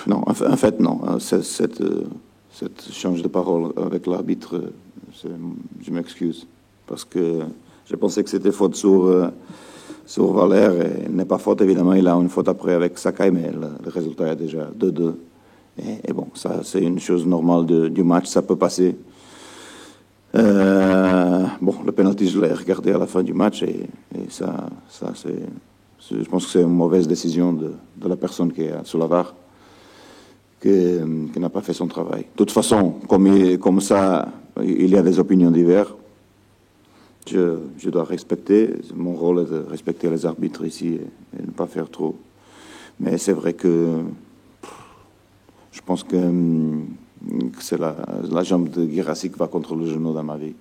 Non, en fait, non. Cette change de parole avec l'arbitre, je m'excuse. Parce que je pensais que c'était faute sur Valère. Et n'est pas faute, évidemment. Il a une faute après avec Sakai, mais le résultat est déjà 2-2. Et bon, ça, c'est une chose normale du match. Ça peut passer. Bon, le penalty, je l'ai regardé à la fin du match. Et ça je pense que c'est une mauvaise décision de la personne qui est sur la VAR. Qui n'a pas fait son travail. De toute façon, comme ça, il y a des opinions diverses. Je dois respecter. Mon rôle est de respecter les arbitres ici et ne pas faire trop. Mais c'est vrai que je pense que c'est la jambe de Guirassy qui va contre le genou dans ma vie.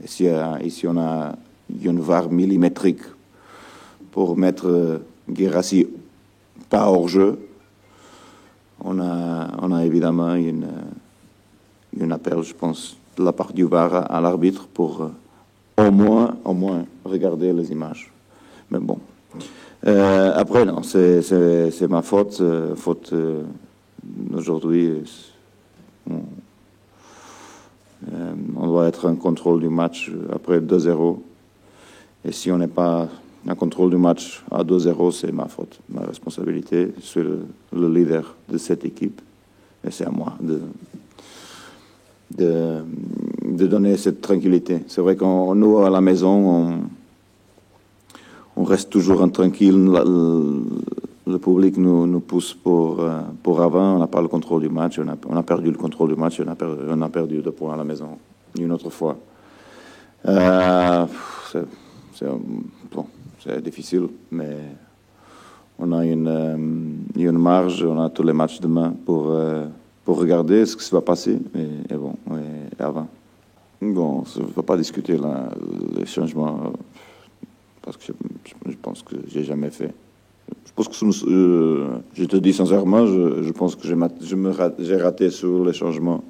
Et si ici on a une VAR millimétrique pour mettre Guirassy pas hors jeu, on a évidemment une appel, je pense, de la part du VAR à l'arbitre pour au moins regarder les images. Mais bon. Après, non, c'est ma faute. Aujourd'hui, on doit être en contrôle du match après 2-0. Et si on n'est pas en contrôle du match à 2-0, c'est ma faute, ma responsabilité. Je suis le leader de cette équipe. Et c'est à moi de donner cette tranquillité. C'est vrai qu'on nous, à la maison, on reste toujours tranquille. Le public nous pousse pour avant. On n'a pas le contrôle du match. On a perdu le contrôle du match. On a perdu 2 points à la maison une autre fois. C'est difficile, mais on a une marge. On a tous les matchs demain pour regarder ce qui se va passer. Et avant. Bon, je ne veux pas discuter les changements parce que je pense que j'ai jamais fait. Je pense que je te dis sincèrement, je pense que j'ai raté sur les changements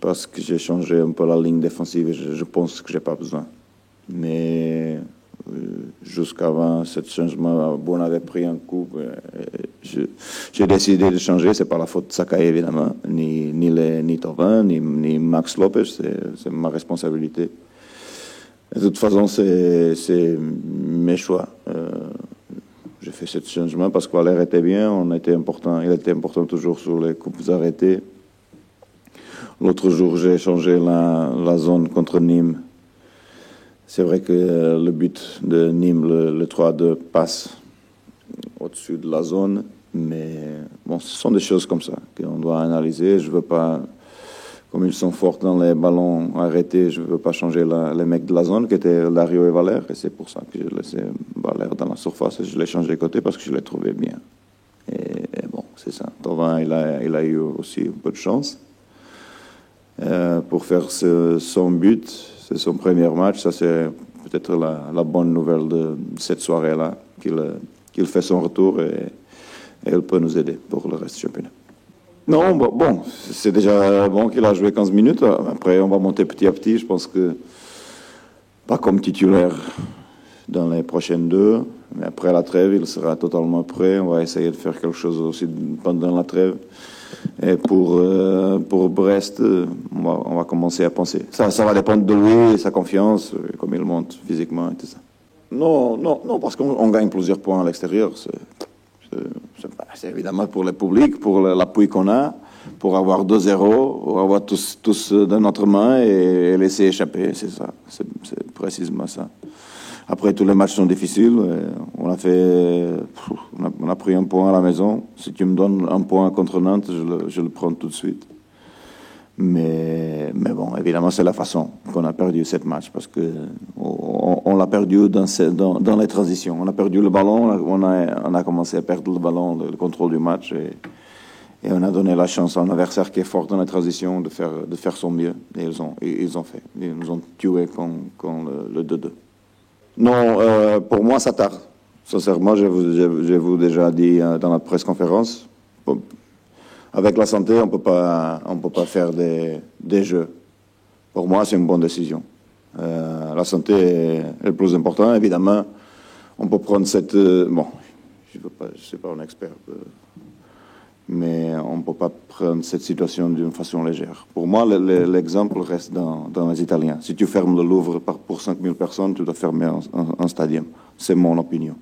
parce que j'ai changé un peu la ligne défensive et je pense que j'ai pas besoin. Mais jusqu'avant ce changement, on avait pris un coup. J'ai décidé de changer. C'est pas la faute de Sakai évidemment, ni Thauvin, ni Max Lopez. C'est ma responsabilité. De toute façon, c'est mes choix. J'ai fait ce changement parce que Valère était bien, il était important toujours sur les coupes arrêtées. L'autre jour, j'ai changé la zone contre Nîmes. C'est vrai que le but de Nîmes, le 3-2, passe au-dessus de la zone, mais bon, ce sont des choses comme ça qu'on doit analyser. Je veux pas, comme ils sont forts dans les ballons arrêtés, je veux pas changer les mecs de la zone qui étaient Dario et Valère, et c'est pour ça que j'ai laissé Valère dans la surface et je l'ai changé de côté parce que je l'ai trouvé bien. Et bon, c'est ça. Thauvin, il a eu aussi un peu de chance pour faire son but. C'est son premier match. Ça, c'est peut-être la bonne nouvelle de cette soirée-là, qu'il fait son retour et il peut nous aider pour le reste du championnat. Non, bon, c'est déjà bon qu'il a joué 15 minutes. Après, on va monter petit à petit. Je pense que pas comme titulaire dans les prochaines 2, mais après la trêve, il sera totalement prêt. On va essayer de faire quelque chose aussi pendant la trêve. Et pour Brest, on va commencer à penser. Ça va dépendre de lui et sa confiance, comme il monte physiquement et tout ça. Non, parce qu'on gagne plusieurs points à l'extérieur. C'est évidemment pour le public, pour l'appui qu'on a, pour avoir 2-0, pour avoir tous dans notre main et laisser échapper. C'est ça, c'est précisément ça. Après, tous les matchs sont difficiles. On a pris un point à la maison. Si tu me donnes un point contre Nantes, je le prends tout de suite. Mais bon, évidemment, c'est la façon qu'on a perdu cette match parce que on l'a perdu dans les transitions. On a perdu le ballon, on a commencé à perdre le ballon, le contrôle du match et on a donné la chance à un adversaire qui est fort dans les transitions de faire son mieux. Et ils ont fait. Ils nous ont tués quand le 2-2. Non, pour moi, ça tarde. Sincèrement, je vous déjà dit dans la presse-conférence, avec la santé, on peut pas faire des jeux. Pour moi, c'est une bonne décision. La santé est le plus important. Évidemment, on peut prendre je ne suis pas un expert, mais on ne peut pas prendre cette situation d'une façon légère. Pour moi, l'exemple reste dans les Italiens. Si tu fermes le Louvre pour 5 000 personnes, tu dois fermer un stadium. C'est mon opinion.